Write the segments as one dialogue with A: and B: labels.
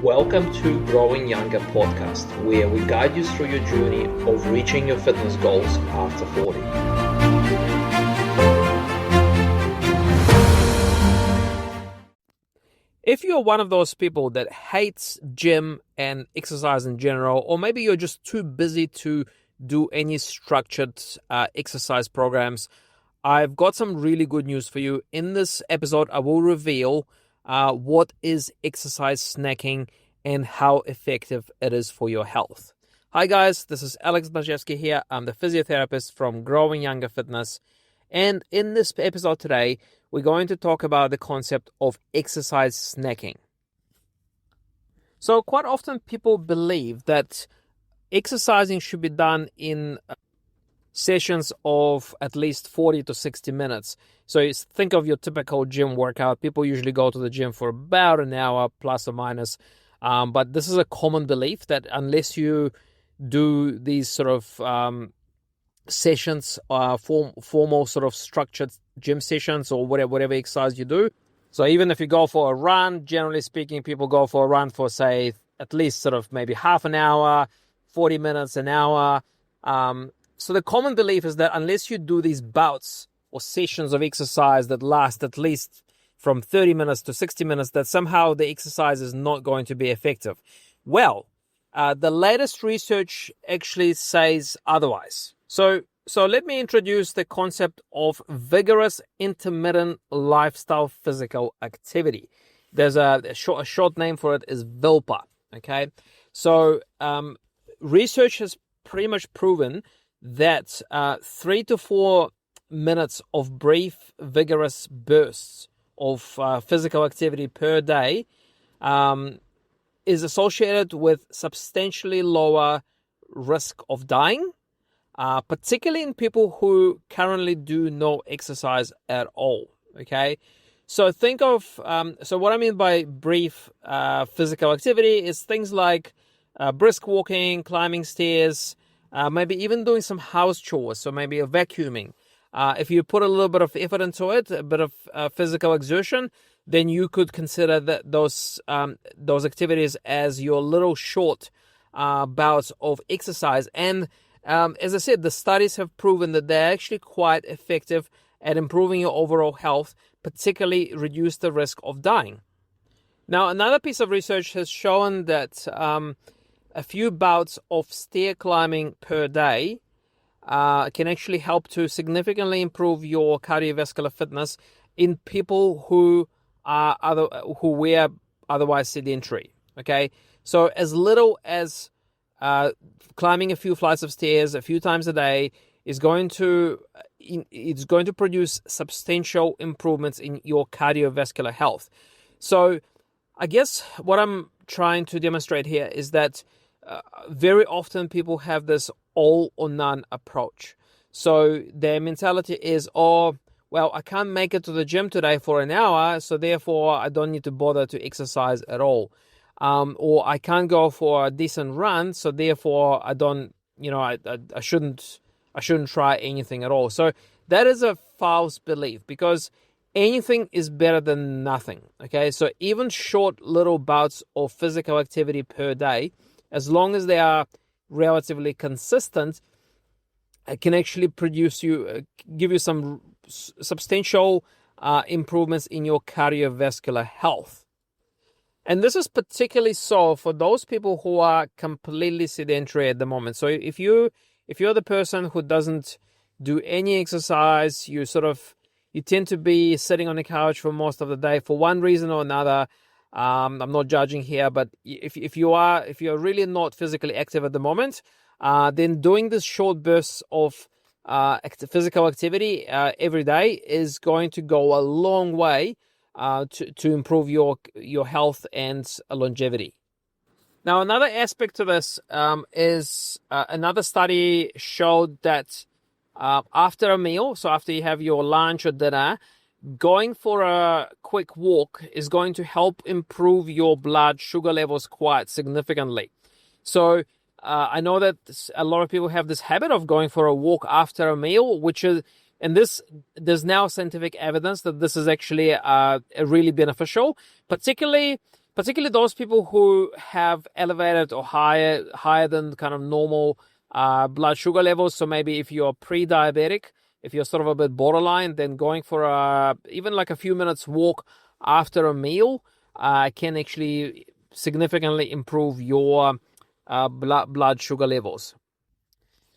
A: Welcome to Growing Younger podcast, where we guide you through your journey of reaching your fitness goals after 40.
B: If you're one of those people that hates gym and exercise in general, or maybe you're just too busy to do any structured exercise programs, I've got some really good news for you. In this episode, I will reveal what is exercise snacking and how effective it is for your health. Hi guys, this is Alex Blaszewski here. I'm the physiotherapist from Growing Younger Fitness. And in this episode today, we're going to talk about the concept of exercise snacking. So quite often people believe that exercising should be done in sessions of at least 40 to 60 minutes. So think of your typical gym workout. People usually go to the gym for about an hour plus or minus. But this is a common belief that unless you do these sort of sessions, formal sort of structured gym sessions or whatever exercise you do. So even if you go for a run, generally speaking, people go for a run for, say, at least sort of maybe half an hour, 40 minutes, an hour. So the common belief is that unless you do these bouts or sessions of exercise that last at least from 30 minutes to 60 minutes, that somehow the exercise is not going to be effective. Well, the latest research actually says otherwise. So let me introduce the concept of vigorous intermittent lifestyle physical activity. There's a short name for it is VILPA. Okay, so research has pretty much proven that 3 to 4 minutes of brief, vigorous bursts of physical activity per day is associated with substantially lower risk of dying, particularly in people who currently do no exercise at all. Okay, so think of so what I mean by brief physical activity is things like brisk walking, climbing stairs, maybe even doing some house chores, so maybe a vacuuming. If you put a little bit of effort into it, a bit of physical exertion, then you could consider that those activities as your little short bouts of exercise. And as I said, the studies have proven that they're actually quite effective at improving your overall health, particularly reduce the risk of dying. Now, another piece of research has shown that a few bouts of stair climbing per day can actually help to significantly improve your cardiovascular fitness in people who were otherwise sedentary. Okay, so as little as climbing a few flights of stairs a few times a day is going to produce substantial improvements in your cardiovascular health. So I guess what I'm trying to demonstrate here is that very often people have this all or none approach. So their mentality is, oh, well, I can't make it to the gym today for an hour, so therefore I don't need to bother to exercise at all. Or I can't go for a decent run, so therefore I don't, I shouldn't try anything at all. So that is a false belief, because anything is better than nothing. Okay, so even short little bouts of physical activity per day, as long as they are relatively consistent, it can actually give you some substantial improvements in your cardiovascular health. And this is particularly so for those people who are completely sedentary at the moment. So if you're the person who doesn't do any exercise, you tend to be sitting on the couch for most of the day for one reason or another. I'm not judging here, but if you're really not physically active at the moment, then doing this short bursts of physical activity every day is going to go a long way to improve your health and longevity. Now, another aspect to this is another study showed that after a meal, so after you have your lunch or dinner, going for a quick walk is going to help improve your blood sugar levels quite significantly. So I know that a lot of people have this habit of going for a walk after a meal, there's now scientific evidence that this is actually really beneficial, particularly particularly those people who have elevated or higher than kind of normal blood sugar levels. So maybe if you're pre-diabetic, if you're sort of a bit borderline, then going for even like a few minutes walk after a meal can actually significantly improve your blood sugar levels.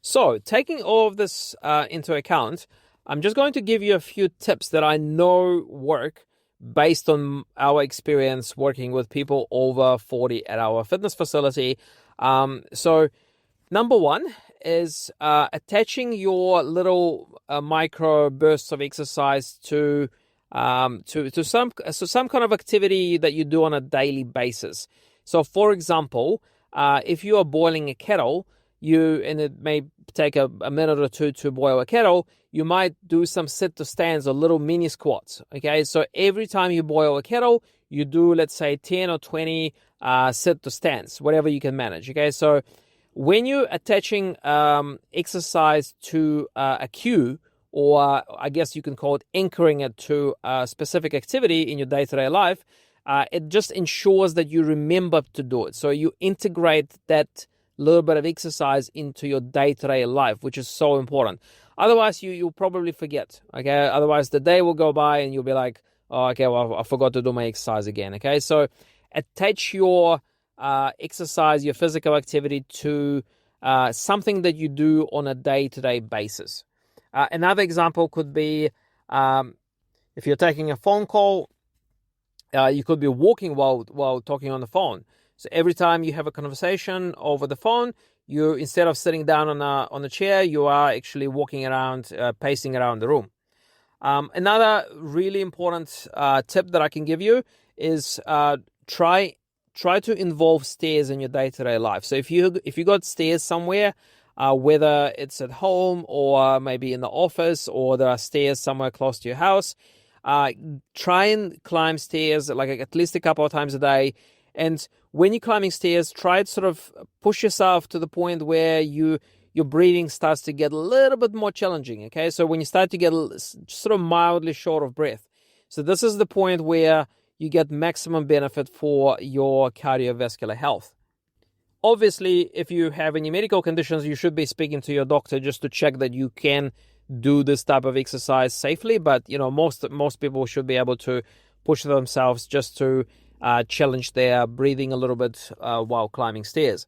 B: So taking all of this into account, I'm just going to give you a few tips that I know work based on our experience working with people over 40 at our fitness facility. So number one is attaching your little micro bursts of exercise to some kind of activity that you do on a daily basis. So, for example, if you are boiling a kettle, and it may take a minute or two to boil a kettle, you might do some sit to stands or little mini squats. Okay, so every time you boil a kettle, you do, let's say, 10 or 20 sit to stands, whatever you can manage. Okay, so when you're attaching exercise to a cue, or I guess you can call it anchoring it to a specific activity in your day-to-day life, it just ensures that you remember to do it. So you integrate that little bit of exercise into your day-to-day life, which is so important. Otherwise, you'll probably forget. Okay, otherwise the day will go by and you'll be like, oh, okay, well, I forgot to do my exercise again. Okay, so attach your exercise, your physical activity to something that you do on a day-to-day basis. Another example could be if you're taking a phone call, you could be walking while talking on the phone. So every time you have a conversation over the phone, you, instead of sitting down on a chair, you are actually walking around, pacing around the room. Another really important tip that I can give you is try to involve stairs in your day-to-day life. So if you got stairs somewhere, whether it's at home or maybe in the office, or there are stairs somewhere close to your house, try and climb stairs like at least a couple of times a day. And when you're climbing stairs, try to sort of push yourself to the point where your breathing starts to get a little bit more challenging. Okay, so when you start to get sort of mildly short of breath, so this is the point where you get maximum benefit for your cardiovascular health. Obviously, if you have any medical conditions, you should be speaking to your doctor just to check that you can do this type of exercise safely. But most people should be able to push themselves just to challenge their breathing a little bit while climbing stairs.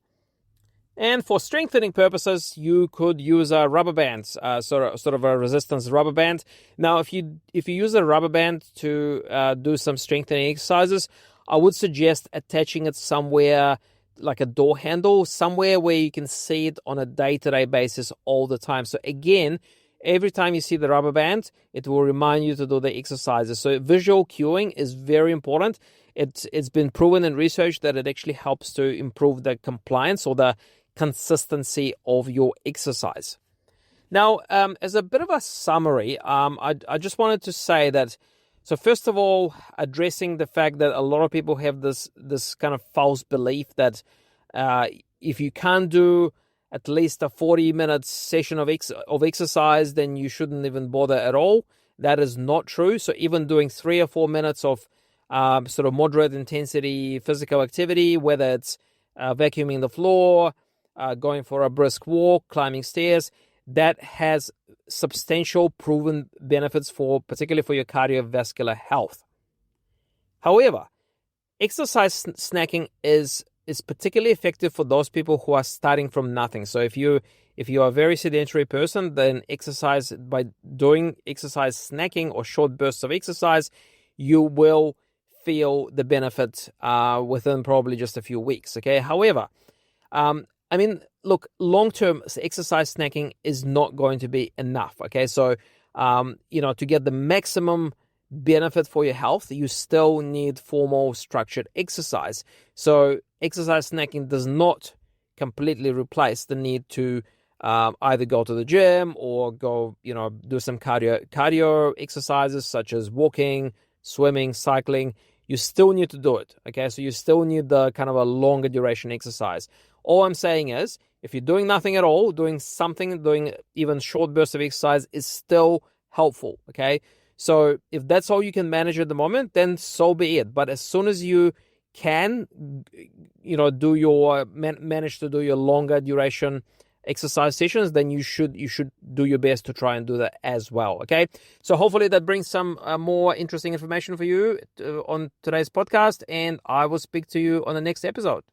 B: And for strengthening purposes, you could use a rubber band, sort of a resistance rubber band. Now, if you use a rubber band to do some strengthening exercises, I would suggest attaching it somewhere like a door handle, somewhere where you can see it on a day-to-day basis all the time. So again, every time you see the rubber band, it will remind you to do the exercises. So visual cueing is very important. It's been proven in research that it actually helps to improve the compliance or the consistency of your exercise. Now, as a bit of a summary, I just wanted to say that, so first of all, addressing the fact that a lot of people have this kind of false belief that if you can't do at least a 40-minute session of exercise, then you shouldn't even bother at all. That is not true. So even doing 3 or 4 minutes of sort of moderate intensity physical activity, whether it's vacuuming the floor, going for a brisk walk, climbing stairs, that has substantial proven benefits particularly for your cardiovascular health. However, exercise snacking is particularly effective for those people who are starting from nothing. So if you are a very sedentary person, then by doing exercise snacking or short bursts of exercise, you will feel the benefit within probably just a few weeks. Okay. However, look, long-term exercise snacking is not going to be enough. Okay. So, to get the maximum benefit for your health, you still need formal structured exercise. So exercise snacking does not completely replace the need to either go to the gym or go, do some cardio exercises such as walking, swimming, cycling. You still need to do it. Okay. So you still need the kind of a longer duration exercise. All I'm saying is, if you're doing nothing at all, doing even short bursts of exercise is still helpful. Okay. So if that's all you can manage at the moment, then so be it. But as soon as you can, manage to do your longer duration exercise sessions, then you should do your best to try and do that as well. Okay, so hopefully that brings some more interesting information for you on today's podcast, and I will speak to you on the next episode.